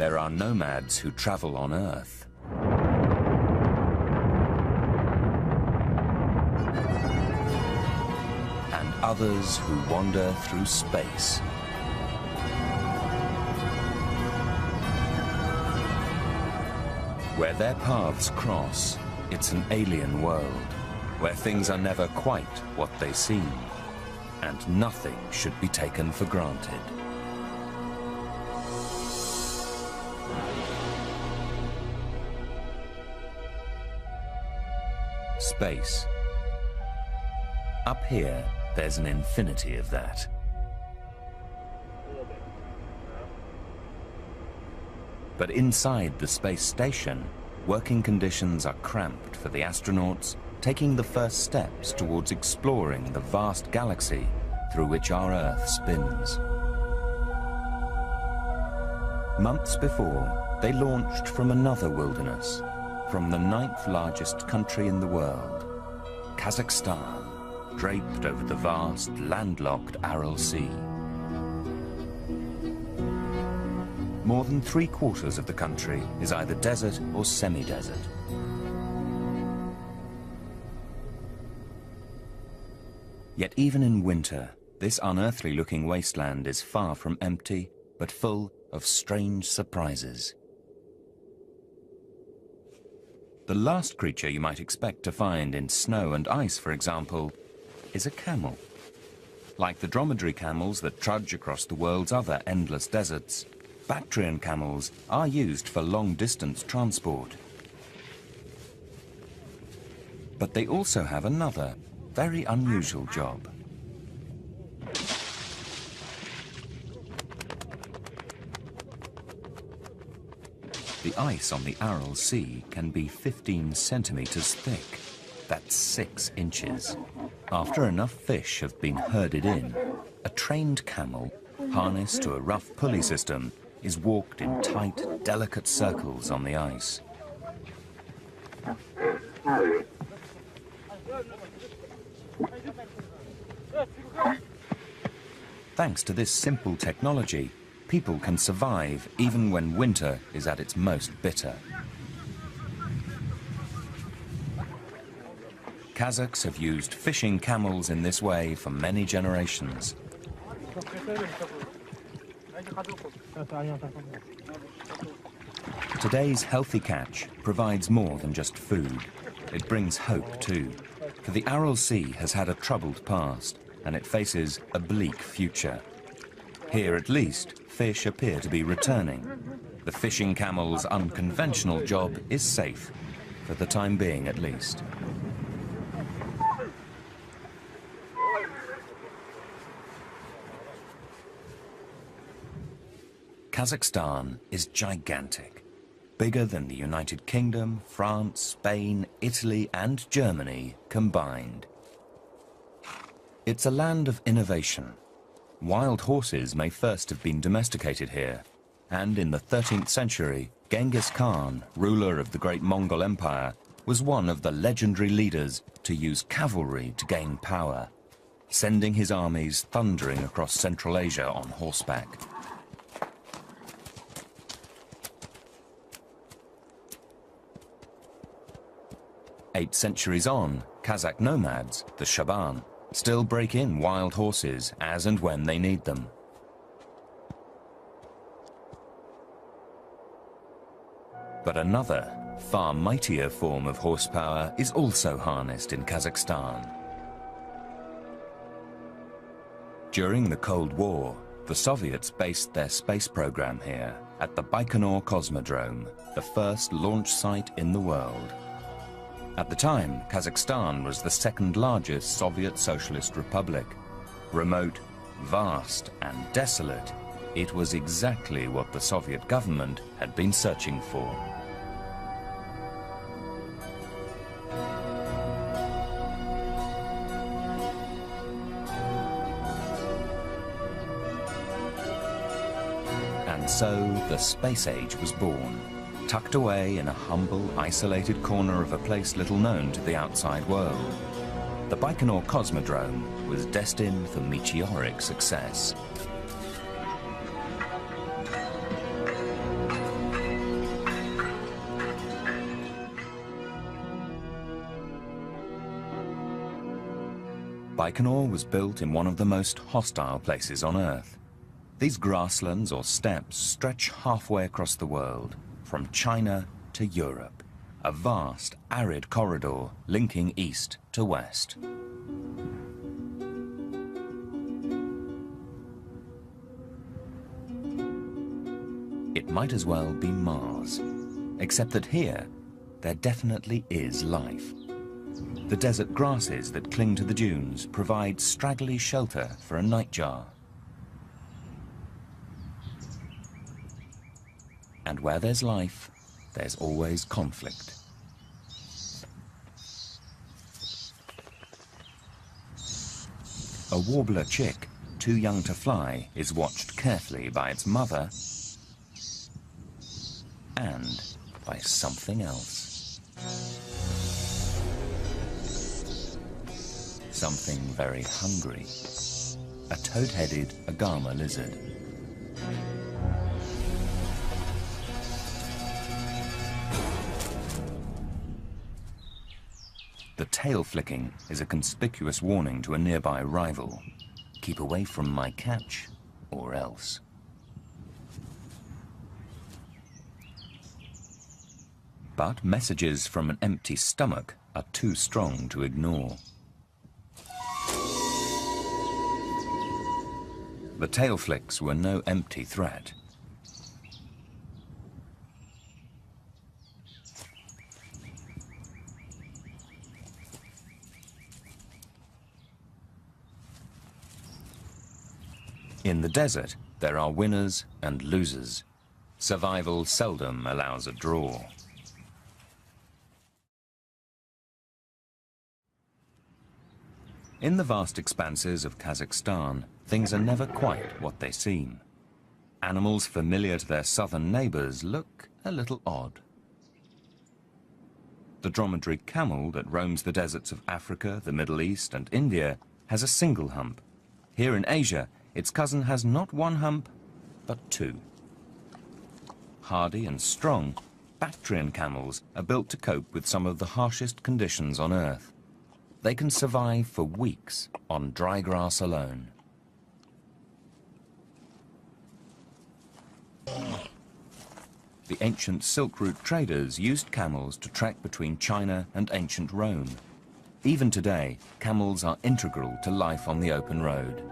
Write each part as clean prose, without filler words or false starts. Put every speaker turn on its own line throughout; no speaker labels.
There are nomads who travel on Earth. And others who wander through space. Where their paths cross, it's an alien world, where things are never quite what they seem, and nothing should be taken for granted. Space. Up here, there's an infinity of that. But inside the space station, working conditions are cramped for the astronauts taking the first steps towards exploring the vast galaxy through which our Earth spins. Months before, they launched from another wilderness, from the 9th largest country in the world, Kazakhstan, draped over the vast, landlocked Aral Sea. More than 3/4 of the country is either desert or semi-desert. Yet even in winter, this unearthly-looking wasteland is far from empty, but full of strange surprises. The last creature you might expect to find in snow and ice, for example, is a camel. Like the dromedary camels that trudge across the world's other endless deserts, Bactrian camels are used for long-distance transport. But they also have another, very unusual job. The ice on the Aral Sea can be 15 centimeters thick. That's 6 inches. After enough fish have been herded in, a trained camel, harnessed to a rough pulley system, is walked in tight, delicate circles on the ice. Thanks to this simple technology, people can survive even when winter is at its most bitter. Kazakhs have used fishing camels in this way for many generations. Today's healthy catch provides more than just food. It brings hope too, for the Aral Sea has had a troubled past, and it faces a bleak future. Here at least, fish appear to be returning. The fishing camel's unconventional job is safe, for the time being at least. Kazakhstan is gigantic, bigger than the United Kingdom, France, Spain, Italy, and Germany combined. It's a land of innovation. Wild horses may first have been domesticated here, and in the 13th century, Genghis Khan, ruler of the great Mongol Empire, was one of the legendary leaders to use cavalry to gain power, sending his armies thundering across Central Asia on horseback. Eight centuries on, Kazakh nomads, the Shaban, still break in wild horses as and when they need them. But another, far mightier form of horsepower is also harnessed in Kazakhstan. During the Cold War, the Soviets based their space program here at the Baikonur Cosmodrome, the first launch site in the world. At the time, Kazakhstan was the second largest Soviet Socialist Republic. Remote, vast, and desolate, it was exactly what the Soviet government had been searching for. And so the space age was born, tucked away in a humble, isolated corner of a place little known to the outside world. The Baikonur Cosmodrome was destined for meteoric success. Baikonur was built in one of the most hostile places on Earth. These grasslands or steppes stretch halfway across the world, from China to Europe, a vast, arid corridor linking east to west. It might as well be Mars, except that here, there definitely is life. The desert grasses that cling to the dunes provide straggly shelter for a nightjar. And where there's life, there's always conflict. A warbler chick, too young to fly, is watched carefully by its mother and by something else. Something very hungry. A toad-headed agama lizard. The tail flicking is a conspicuous warning to a nearby rival. Keep away from my catch, or else. But messages from an empty stomach are too strong to ignore. The tail flicks were no empty threat. In the desert, there are winners and losers. Survival seldom allows a draw. In the vast expanses of Kazakhstan, things are never quite what they seem. Animals familiar to their southern neighbors look a little odd. The dromedary camel that roams the deserts of Africa, the Middle East, and India has a single hump. Here in Asia, its cousin has not one hump, but two. Hardy and strong, Bactrian camels are built to cope with some of the harshest conditions on Earth. They can survive for weeks on dry grass alone. The ancient Silk Route traders used camels to trek between China and ancient Rome. Even today, camels are integral to life on the open road.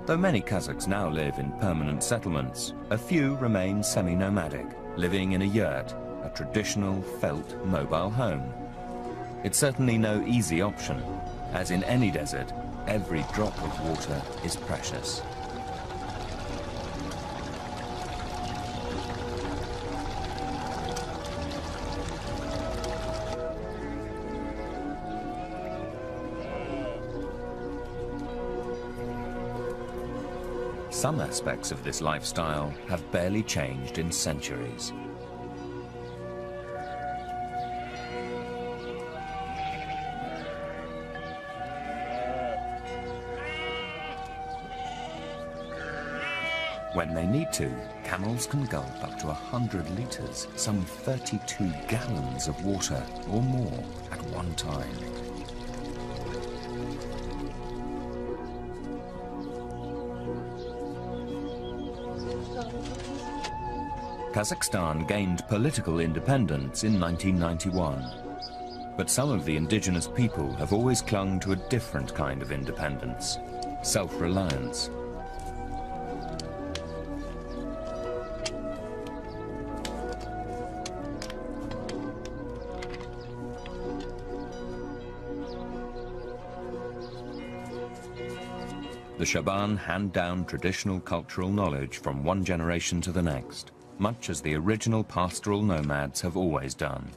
Though many Kazakhs now live in permanent settlements, a few remain semi-nomadic, living in a yurt, a traditional felt mobile home. It's certainly no easy option. As in any desert, every drop of water is precious. Some aspects of this lifestyle have barely changed in centuries. When they need to, camels can gulp up to 100 litres, some 32 gallons of water or more at one time. Kazakhstan gained political independence in 1991. But some of the indigenous people have always clung to a different kind of independence, self-reliance. The Shaban hand down traditional cultural knowledge from one generation to the next, much as the original pastoral nomads have always done.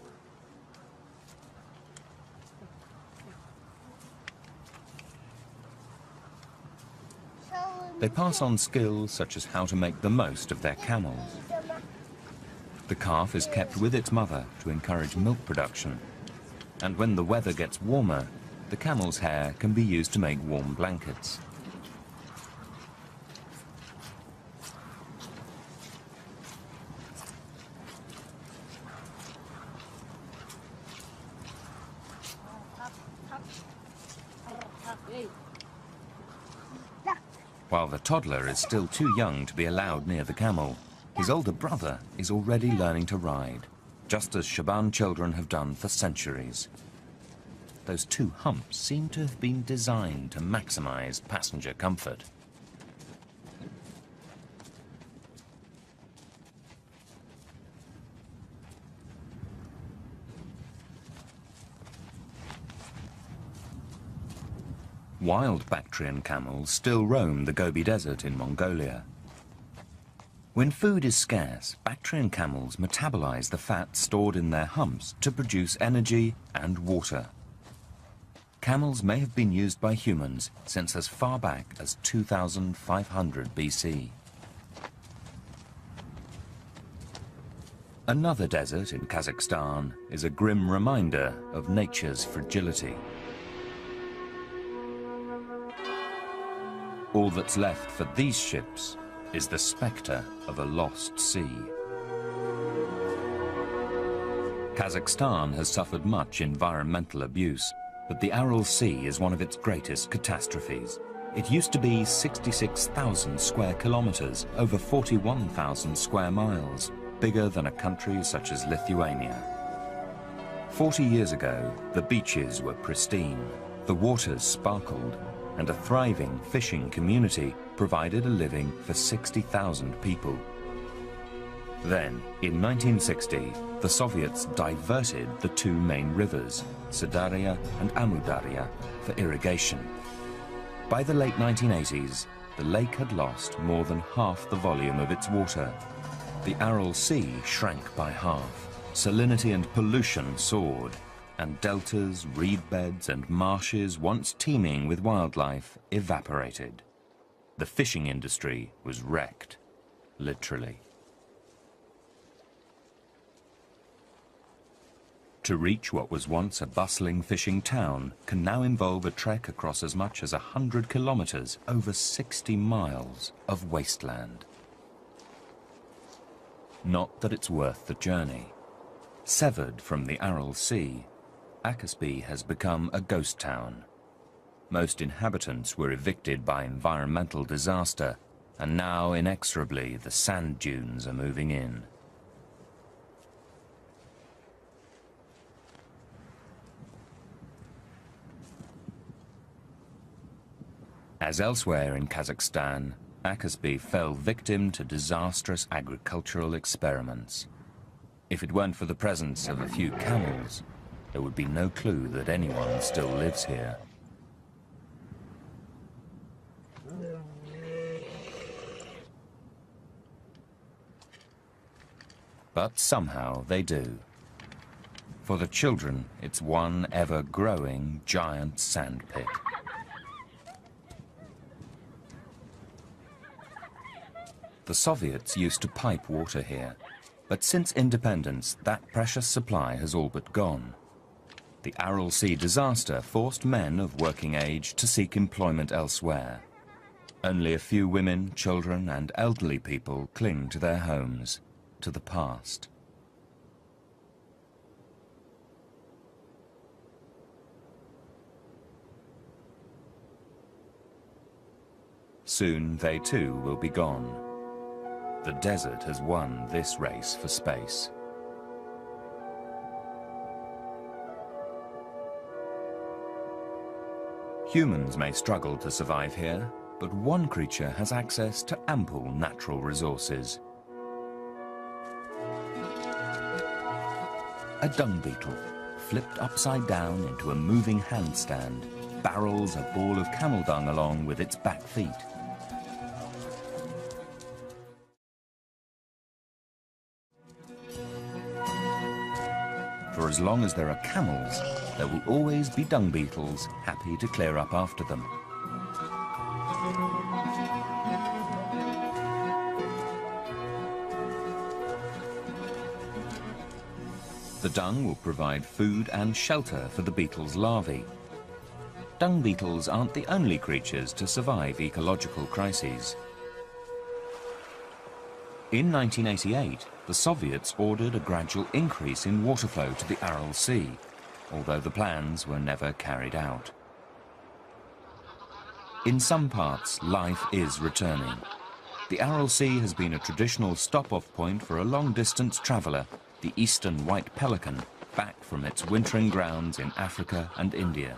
They pass on skills such as how to make the most of their camels. The calf is kept with its mother to encourage milk production, and when the weather gets warmer, the camel's hair can be used to make warm blankets. While the toddler is still too young to be allowed near the camel, his older brother is already learning to ride, just as Shaban children have done for centuries. Those two humps seem to have been designed to maximize passenger comfort. Wild Bactrian camels still roam the Gobi Desert in Mongolia. When food is scarce, Bactrian camels metabolize the fat stored in their humps to produce energy and water. Camels may have been used by humans since as far back as 2500 BC. Another desert in Kazakhstan is a grim reminder of nature's fragility. All that's left for these ships is the spectre of a lost sea. Kazakhstan has suffered much environmental abuse, but the Aral Sea is one of its greatest catastrophes. It used to be 66,000 square kilometers, over 41,000 square miles, bigger than a country such as Lithuania. 40 years ago, the beaches were pristine, the waters sparkled, and a thriving fishing community provided a living for 60,000 people. Then, in 1960, the Soviets diverted the two main rivers, Sadarya and Amudarya, for irrigation. By the late 1980s, the lake had lost more than half the volume of its water. The Aral Sea shrank by half, salinity and pollution soared, and deltas, reed beds and marshes once teeming with wildlife evaporated. The fishing industry was wrecked, literally. To reach what was once a bustling fishing town can now involve a trek across as much as 100 kilometers, over 60 miles of wasteland. Not that it's worth the journey. Severed from the Aral Sea, Akaspi has become a ghost town. Most inhabitants were evicted by environmental disaster, and now inexorably the sand dunes are moving in. As elsewhere in Kazakhstan, Akaspi fell victim to disastrous agricultural experiments. If it weren't for the presence of a few camels, there would be no clue that anyone still lives here. But somehow they do. For the children, it's one ever-growing giant sandpit. The Soviets used to pipe water here, but since independence, that precious supply has all but gone. The Aral Sea disaster forced men of working age to seek employment elsewhere. Only a few women, children, and elderly people cling to their homes, to the past. Soon they too will be gone. The desert has won this race for space. Humans may struggle to survive here, but one creature has access to ample natural resources. A dung beetle, flipped upside down into a moving handstand, barrels a ball of camel dung along with its back feet. For as long as there are camels, there will always be dung beetles happy to clear up after them. The dung will provide food and shelter for the beetles' larvae. Dung beetles aren't the only creatures to survive ecological crises. In 1988, the Soviets ordered a gradual increase in water flow to the Aral Sea, although the plans were never carried out. In some parts, life is returning. The Aral Sea has been a traditional stop-off point for a long-distance traveller, the eastern white pelican, back from its wintering grounds in Africa and India.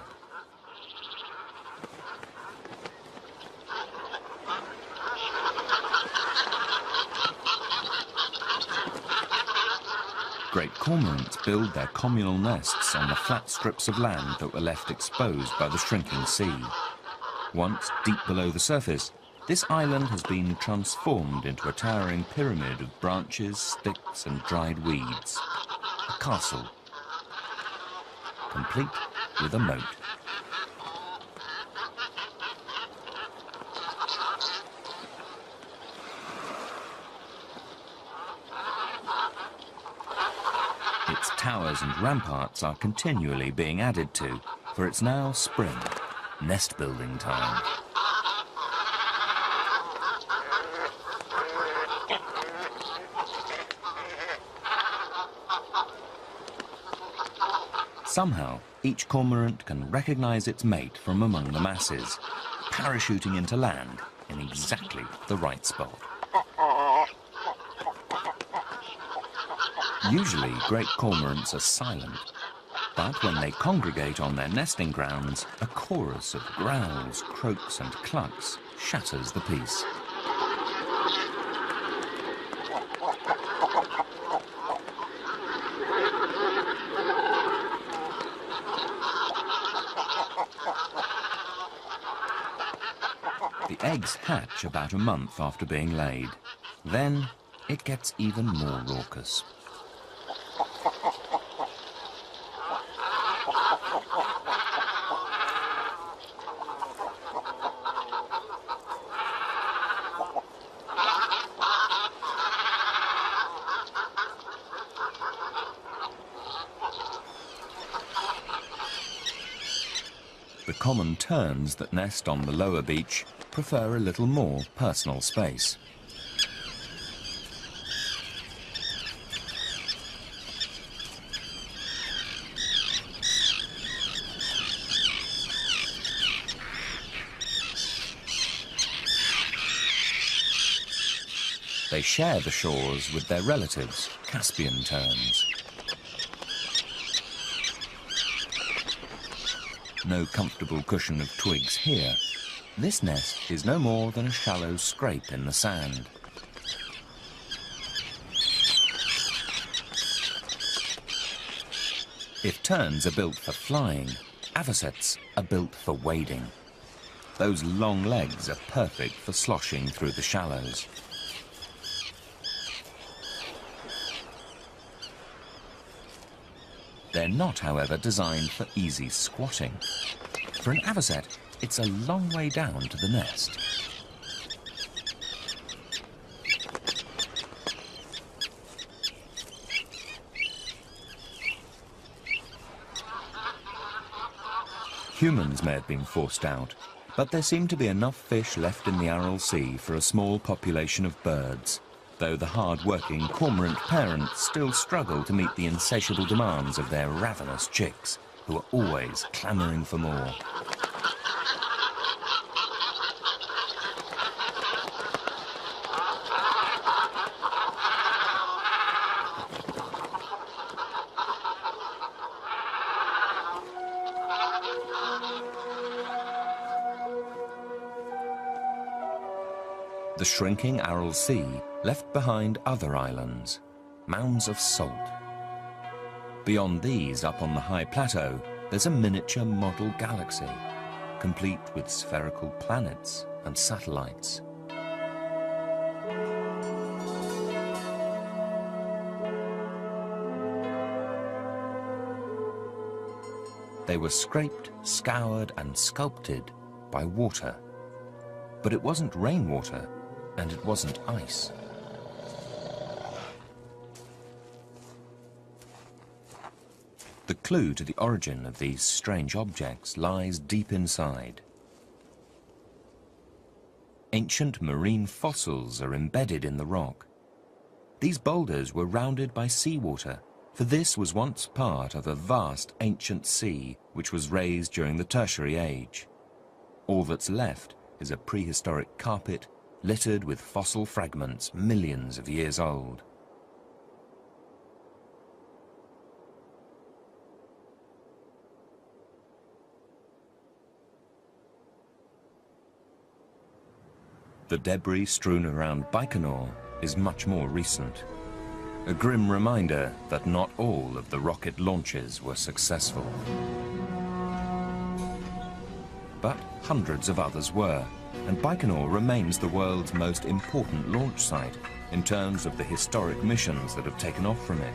Great cormorants build their communal nests on the flat strips of land that were left exposed by the shrinking sea. Once deep below the surface, this island has been transformed into a towering pyramid of branches, sticks and dried weeds. A castle, complete with a moat. Its towers and ramparts are continually being added to, for it's now spring, nest building time. Somehow, each cormorant can recognize its mate from among the masses, parachuting into land in exactly the right spot. Usually, great cormorants are silent, but when they congregate on their nesting grounds, a chorus of growls, croaks and clucks shatters the peace. The eggs hatch about a month after being laid. Then it gets even more raucous. The common terns that nest on the lower beach prefer a little more personal space. They share the shores with their relatives, Caspian terns. No comfortable cushion of twigs here. This nest is no more than a shallow scrape in the sand. If terns are built for flying, avocets are built for wading. Those long legs are perfect for sloshing through the shallows. They're not, however, designed for easy squatting. For an avocet, it's a long way down to the nest. Humans may have been forced out, but there seem to be enough fish left in the Aral Sea for a small population of birds, though the hard-working cormorant parents still struggle to meet the insatiable demands of their ravenous chicks, who are always clamouring for more. The shrinking Aral Sea left behind other islands, mounds of salt. Beyond these, up on the high plateau, there's a miniature model galaxy, complete with spherical planets and satellites. They were scraped, scoured and sculpted by water. But it wasn't rainwater, and it wasn't ice. The clue to the origin of these strange objects lies deep inside. Ancient marine fossils are embedded in the rock. These boulders were rounded by seawater, for this was once part of a vast ancient sea which was raised during the Tertiary Age. All that's left is a prehistoric carpet littered with fossil fragments millions of years old. The debris strewn around Baikonur is much more recent. A grim reminder that not all of the rocket launches were successful. But hundreds of others were, and Baikonur remains the world's most important launch site in terms of the historic missions that have taken off from it.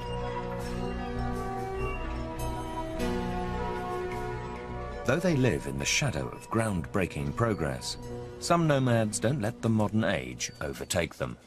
Though they live in the shadow of groundbreaking progress, some nomads don't let the modern age overtake them.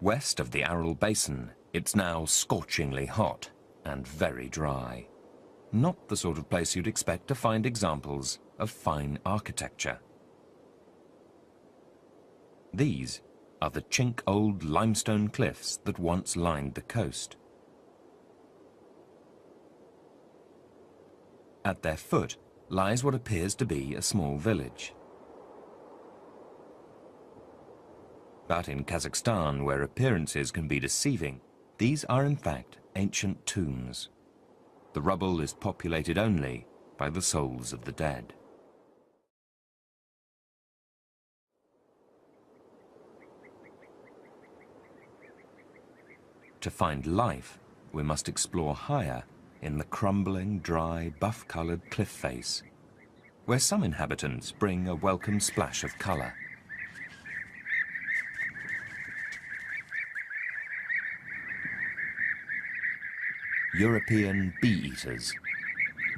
West of the Aral Basin, it's now scorchingly hot and very dry. Not the sort of place you'd expect to find examples of fine architecture. These are the chink-old limestone cliffs that once lined the coast. At their foot lies what appears to be a small village. But in Kazakhstan, where appearances can be deceiving, these are in fact ancient tombs. The rubble is populated only by the souls of the dead. To find life, we must explore higher in the crumbling, dry, buff-coloured cliff face, where some inhabitants bring a welcome splash of colour. European bee-eaters,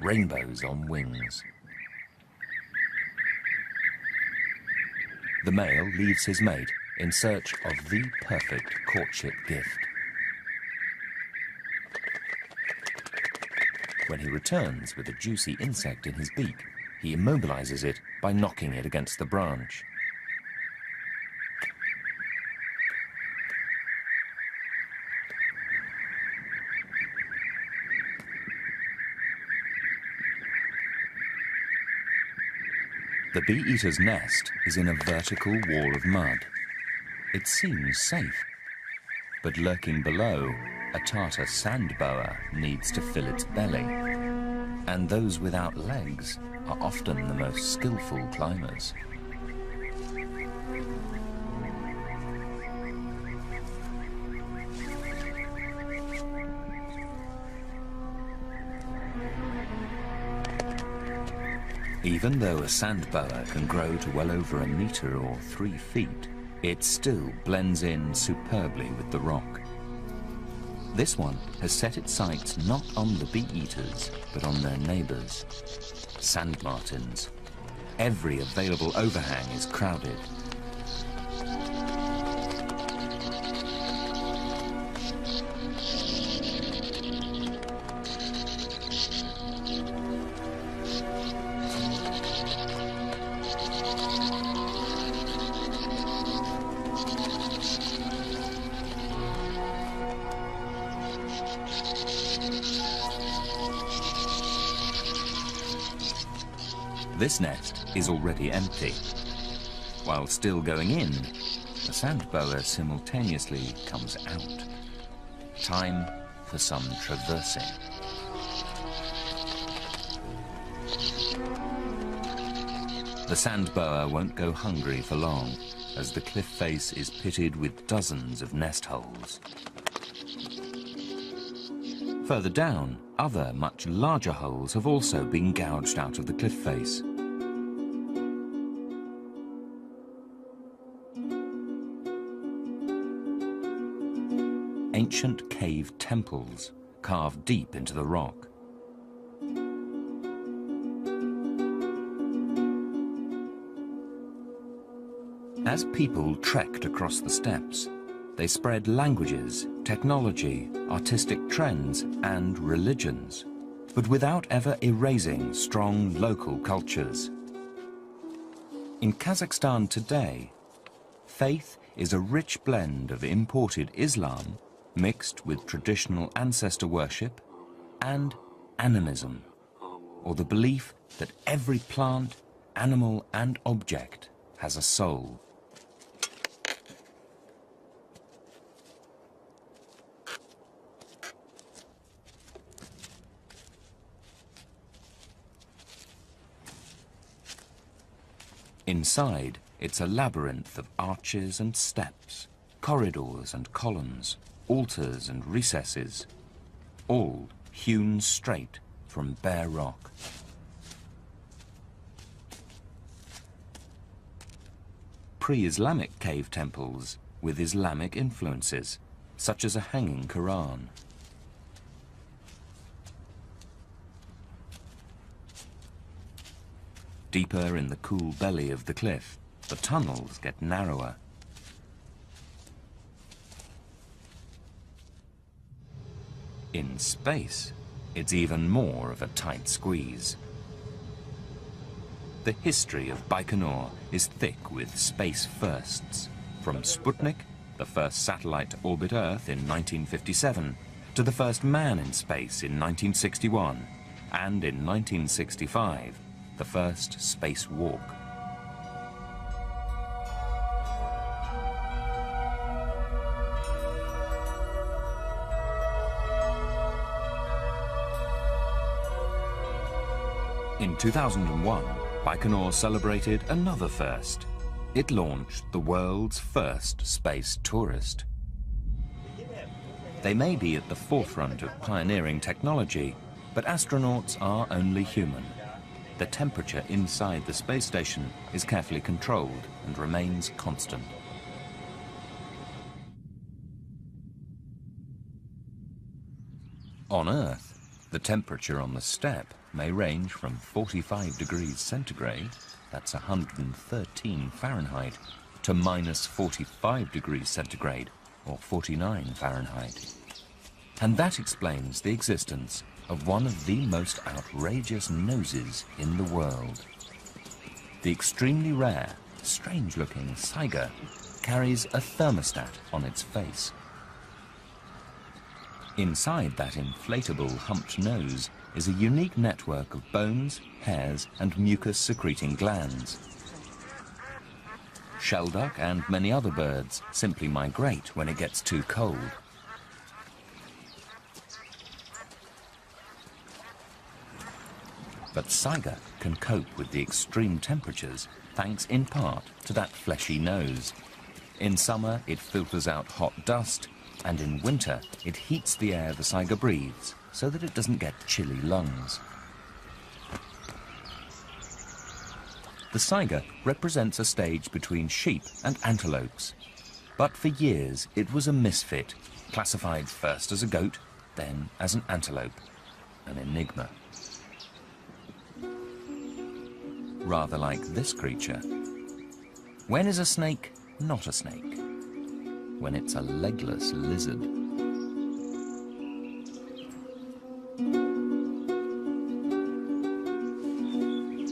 rainbows on wings. The male leaves his mate in search of the perfect courtship gift. When he returns with a juicy insect in his beak, he immobilizes it by knocking it against the branch. The bee-eater's nest is in a vertical wall of mud. It seems safe, but lurking below, a Tartar sand boa needs to fill its belly. And those without legs are often the most skillful climbers. Even though a sand boa can grow to well over a metre or 3 feet, it still blends in superbly with the rock. This one has set its sights not on the bee-eaters, but on their neighbours, sand martins. Every available overhang is crowded. This nest is already empty. While still going in, the sand boa simultaneously comes out. Time for some traversing. The sand boa won't go hungry for long, as the cliff face is pitted with dozens of nest holes. Further down, other much larger holes have also been gouged out of the cliff face. Ancient cave temples carved deep into the rock. As people trekked across the steppes, they spread languages, technology, artistic trends, and religions, but without ever erasing strong local cultures. In Kazakhstan today, faith is a rich blend of imported Islam mixed with traditional ancestor worship and animism, or the belief that every plant, animal and object has a soul. Inside, it's a labyrinth of arches and steps, corridors and columns, altars and recesses, all hewn straight from bare rock. Pre-Islamic cave temples with Islamic influences, such as a hanging Quran. Deeper in the cool belly of the cliff, the tunnels get narrower. In space, it's even more of a tight squeeze. The history of Baikonur is thick with space firsts, from Sputnik, the first satellite to orbit Earth in 1957, to the first man in space in 1961, and in 1965, the first spacewalk. In 2001, Baikonur celebrated another first. It launched the world's first space tourist. They may be at the forefront of pioneering technology, but astronauts are only human. The temperature inside the space station is carefully controlled and remains constant. On Earth, the temperature on the steppe may range from 45 degrees centigrade, that's 113 Fahrenheit, to minus 45 degrees centigrade, or 49 Fahrenheit. And that explains the existence of one of the most outrageous noses in the world. The extremely rare, strange-looking Saiga carries a thermostat on its face. Inside that inflatable humped nose is a unique network of bones, hairs, and mucus-secreting glands. Shelduck and many other birds simply migrate when it gets too cold. But Saiga can cope with the extreme temperatures thanks in part to that fleshy nose. In summer, it filters out hot dust, and in winter, it heats the air the Saiga breathes so that it doesn't get chilly lungs. The Saiga represents a stage between sheep and antelopes. But for years, it was a misfit, classified first as a goat, then as an antelope, an enigma. Rather like this creature. When is a snake not a snake? When it's a legless lizard.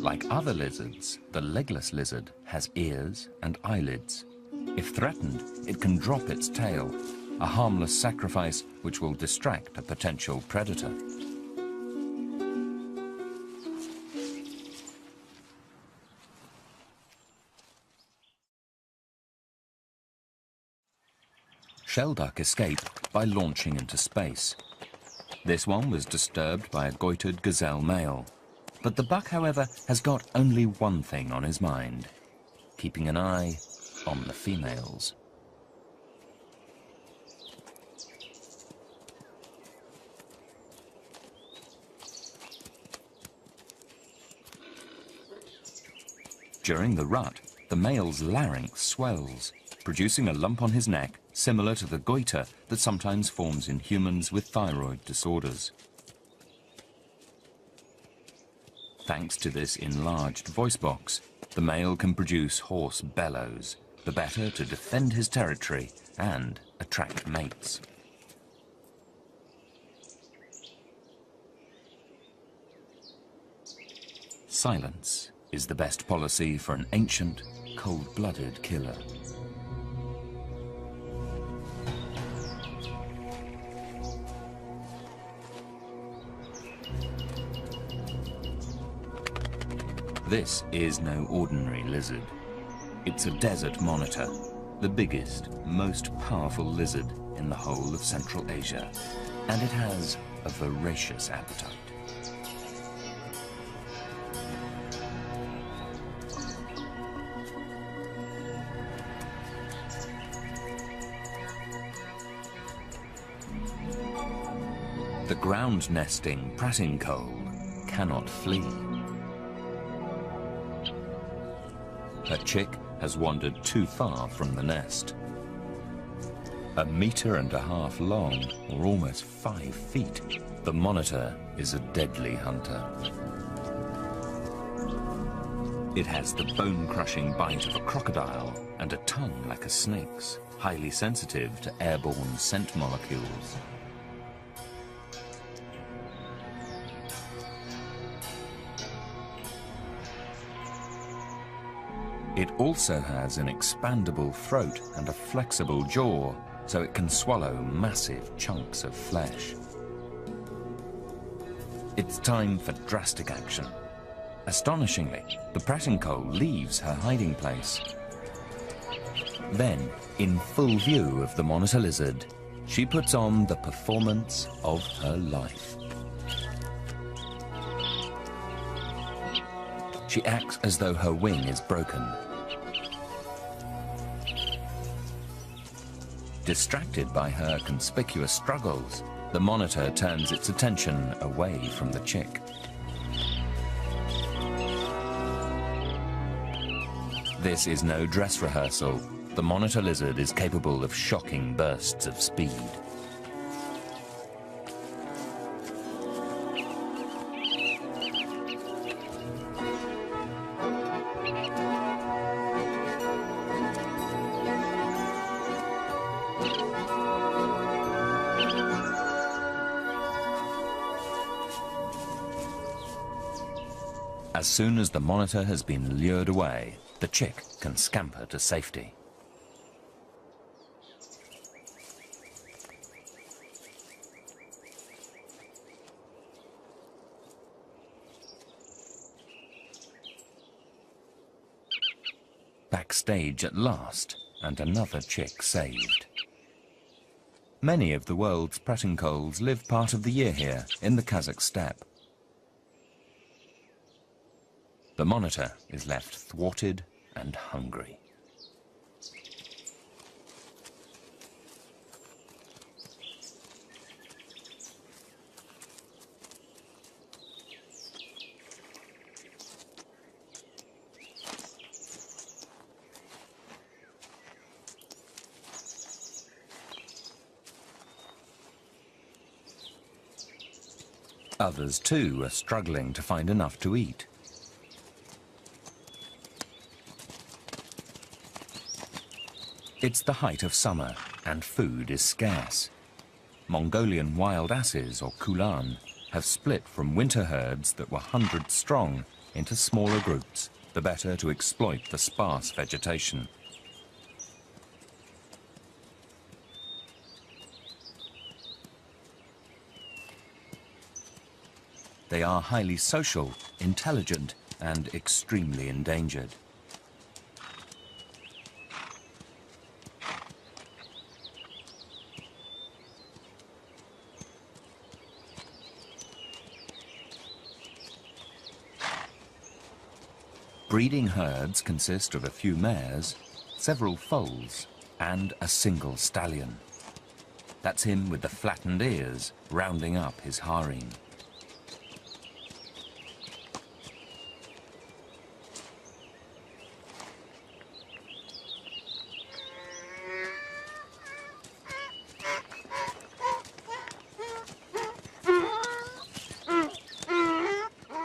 Like other lizards, the legless lizard has ears and eyelids. If threatened, it can drop its tail, a harmless sacrifice which will distract a potential predator. Shelduck escaped by launching into space. This one was disturbed by a goitered gazelle male. But the buck, however, has got only one thing on his mind: keeping an eye on the females. During the rut, the male's larynx swells, producing a lump on his neck similar to the goiter that sometimes forms in humans with thyroid disorders. Thanks to this enlarged voice box, the male can produce hoarse bellows, the better to defend his territory and attract mates. Silence is the best policy for an ancient, cold-blooded killer. This is no ordinary lizard. It's a desert monitor, the biggest, most powerful lizard in the whole of Central Asia, and it has a voracious appetite. The ground-nesting pratincoal cannot flee. Her chick has wandered too far from the nest. 1.5 meters long, or almost 5 feet, the monitor is a deadly hunter. It has the bone-crushing bite of a crocodile and a tongue like a snake's, highly sensitive to airborne scent molecules. It also has an expandable throat and a flexible jaw, so it can swallow massive chunks of flesh. It's time for drastic action. Astonishingly, the pratincoal leaves her hiding place. Then, in full view of the monitor lizard, she puts on the performance of her life. She acts as though her wing is broken. Distracted by her conspicuous struggles, the monitor turns its attention away from the chick. This is no dress rehearsal. The monitor lizard is capable of shocking bursts of speed. As soon as the monitor has been lured away, the chick can scamper to safety. Backstage at last, and another chick saved. Many of the world's pratincoals live part of the year here in the Kazakh steppe. The monitor is left thwarted and hungry. Others, too, are struggling to find enough to eat. It's the height of summer, and food is scarce. Mongolian wild asses, or kulan, have split from winter herds that were hundreds strong into smaller groups, the better to exploit the sparse vegetation. They are highly social, intelligent, and extremely endangered. Breeding herds consist of a few mares, several foals, and a single stallion. That's him with the flattened ears, rounding up his harem.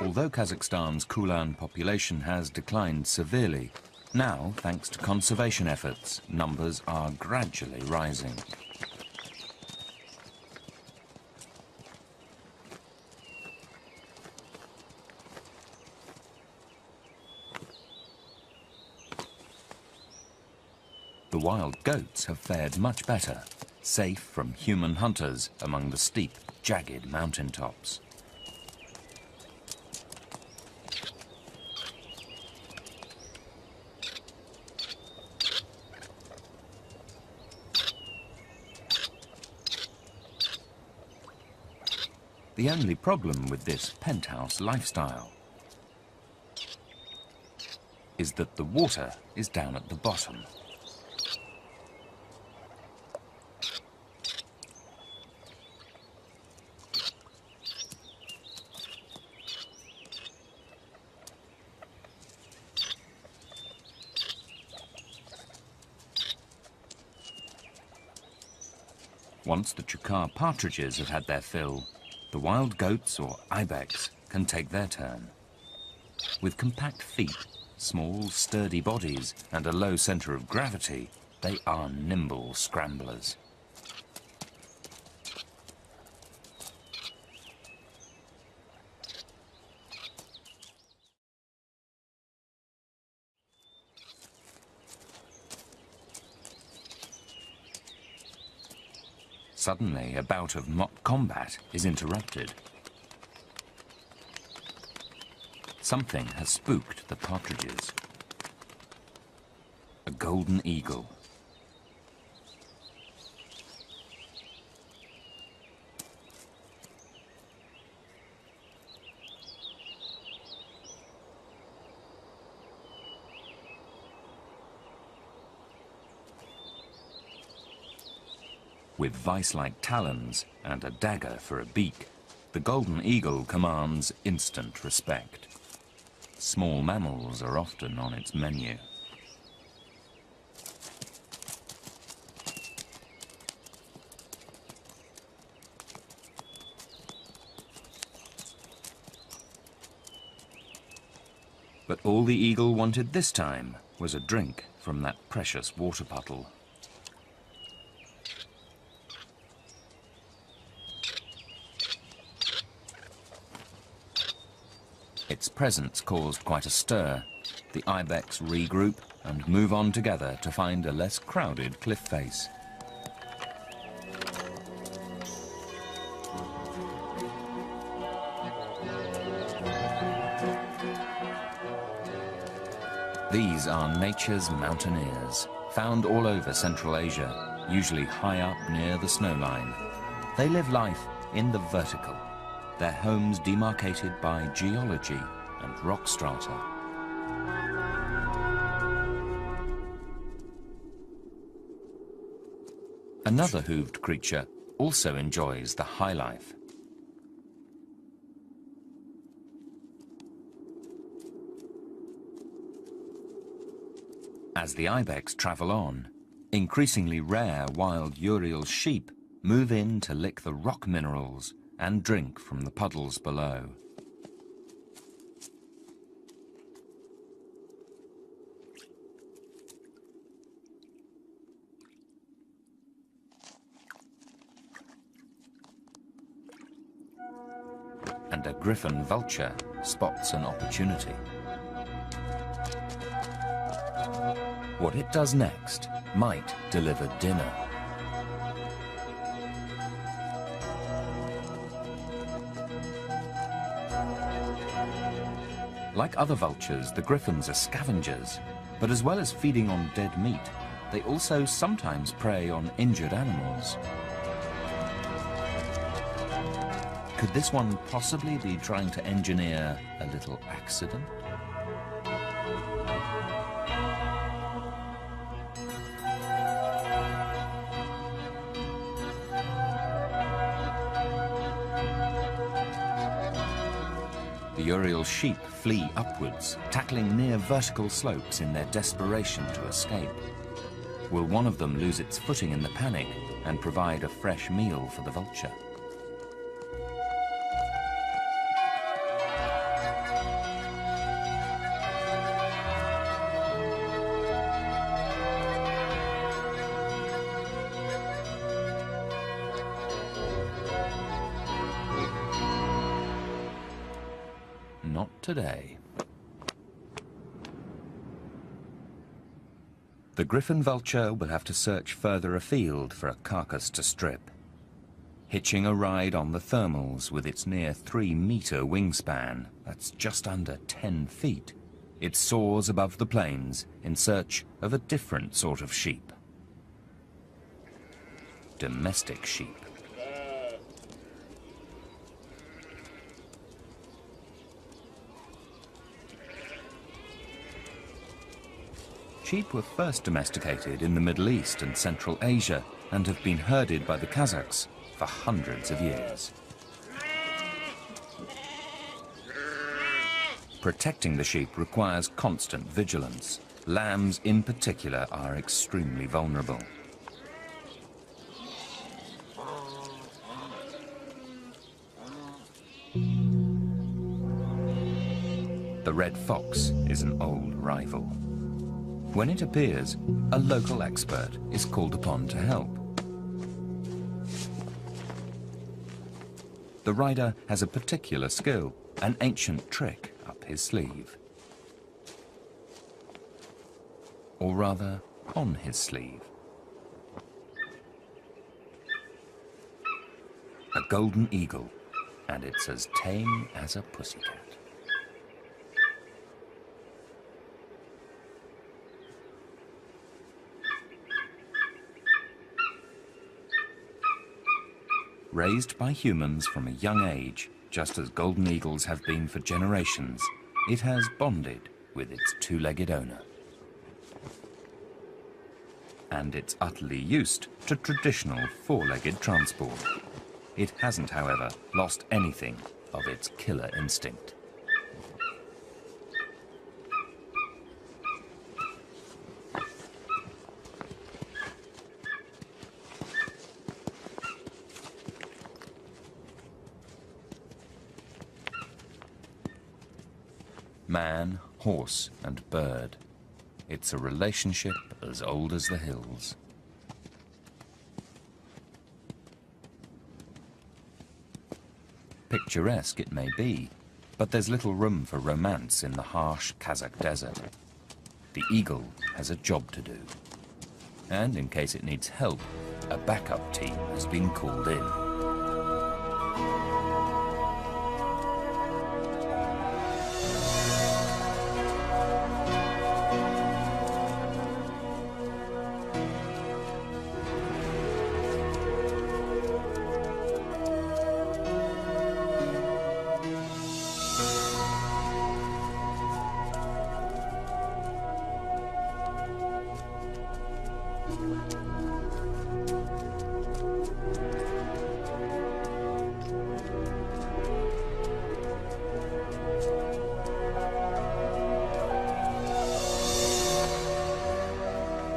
Although Kazakhstan's kulan population has declined severely, now, thanks to conservation efforts, numbers are gradually rising. The wild goats have fared much better, safe from human hunters among the steep, jagged mountaintops. The only problem with this penthouse lifestyle is that the water is down at the bottom. Once the chukar partridges have had their fill, the wild goats or ibex can take their turn. With compact feet, small, sturdy bodies, and a low center of gravity, they are nimble scramblers. Suddenly, a bout of mock combat is interrupted. Something has spooked the partridges. A golden eagle. With vice-like talons and a dagger for a beak, the golden eagle commands instant respect. Small mammals are often on its menu. But all the eagle wanted this time was a drink from that precious water puddle. Its presence caused quite a stir. The ibex regroup and move on together to find a less crowded cliff face. These are nature's mountaineers, found all over Central Asia, usually high up near the snowline. They live life in the vertical, their homes demarcated by geology and rock strata. Another hooved creature also enjoys the high life. As the ibex travel on, increasingly rare wild Urial sheep move in to lick the rock minerals and drink from the puddles below. And a griffon vulture spots an opportunity. What it does next might deliver dinner. Like other vultures, the griffons are scavengers, but as well as feeding on dead meat, they also sometimes prey on injured animals. Could this one possibly be trying to engineer a little accident? The Urial sheep flee upwards, tackling near vertical slopes in their desperation to escape. Will one of them lose its footing in the panic and provide a fresh meal for the vulture? Not today. The griffon vulture will have to search further afield for a carcass to strip. Hitching a ride on the thermals with its near 3-meter wingspan, that's just under 10 feet, it soars above the plains in search of a different sort of sheep. Domestic sheep. Sheep were first domesticated in the Middle East and Central Asia and have been herded by the Kazakhs for hundreds of years. Protecting the sheep requires constant vigilance. Lambs in particular are extremely vulnerable. The red fox is an old rival. When it appears, a local expert is called upon to help. The rider has a particular skill, an ancient trick up his sleeve. Or rather, on his sleeve. A golden eagle, and it's as tame as a pussycat. Raised by humans from a young age, just as golden eagles have been for generations, it has bonded with its two-legged owner. And it's utterly used to traditional four-legged transport. It hasn't, however, lost anything of its killer instinct. Man, horse, and bird. It's a relationship as old as the hills. Picturesque it may be, but there's little room for romance in the harsh Kazakh desert. The eagle has a job to do. And in case it needs help, a backup team has been called in.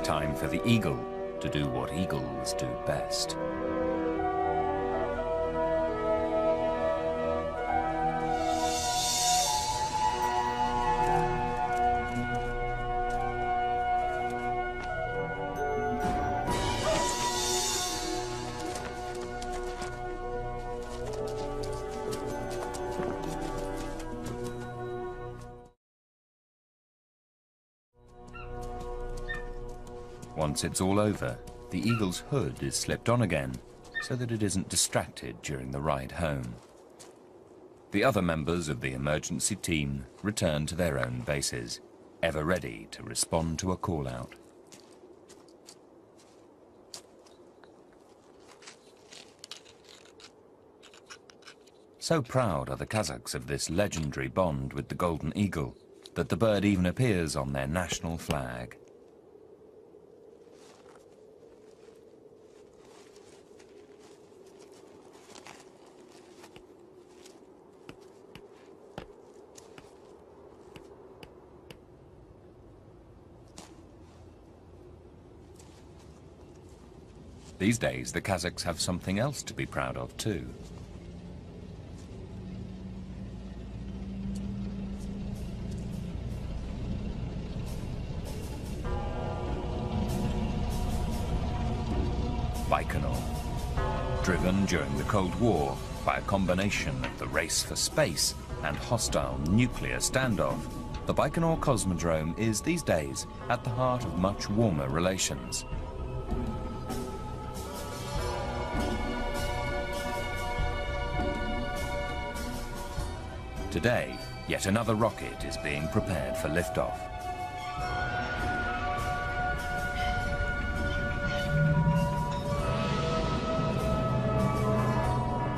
Time for the eagle to do what eagles do best. Once it's all over, the eagle's hood is slipped on again so that it isn't distracted during the ride home. The other members of the emergency team return to their own bases, ever ready to respond to a call-out. So proud are the Kazakhs of this legendary bond with the golden eagle that the bird even appears on their national flag. These days, the Kazakhs have something else to be proud of too. Baikonur. Driven during the Cold War by a combination of the race for space and hostile nuclear standoff, The Baikonur Cosmodrome is these days at the heart of much warmer relations. Today, yet another rocket is being prepared for liftoff.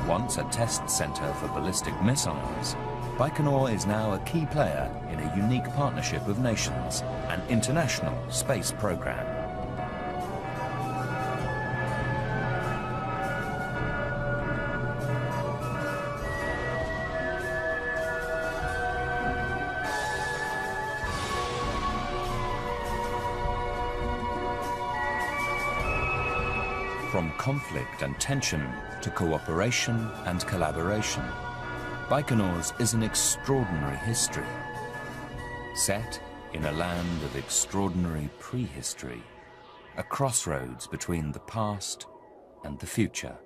Once a test center for ballistic missiles, Baikonur is now a key player in a unique partnership of nations, an international space program. From conflict and tension to cooperation and collaboration, Baikonur's is an extraordinary history, set in a land of extraordinary prehistory, a crossroads between the past and the future.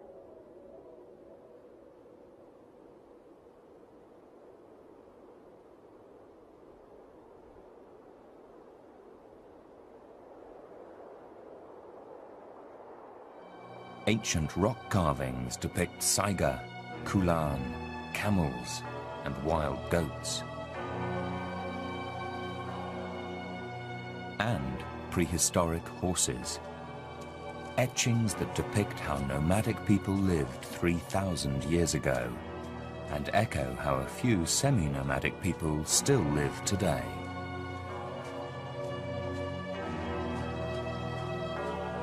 Ancient rock carvings depict saiga, kulan, camels, and wild goats. And prehistoric horses. Etchings that depict how nomadic people lived 3,000 years ago, and echo how a few semi-nomadic people still live today.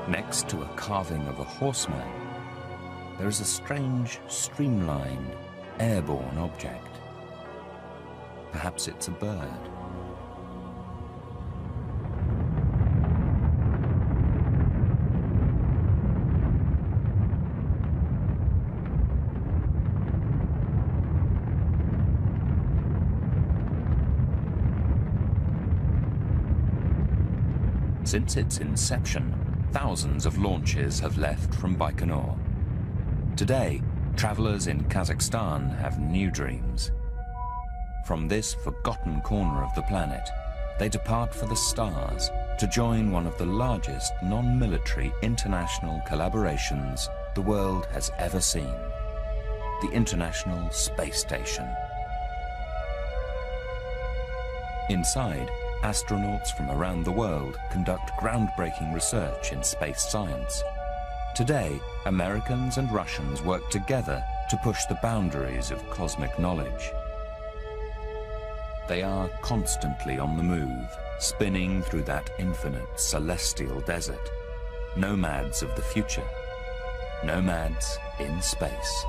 Next to a carving of a horseman, there is a strange, streamlined, airborne object. Perhaps it's a bird. Since its inception, thousands of launches have left from Baikonur. Today, travelers in Kazakhstan have new dreams. From this forgotten corner of the planet, they depart for the stars to join one of the largest non-military international collaborations the world has ever seen, the International Space Station. Inside, astronauts from around the world conduct groundbreaking research in space science. Today, Americans and Russians work together to push the boundaries of cosmic knowledge. They are constantly on the move, spinning through that infinite celestial desert. Nomads of the future. Nomads in space.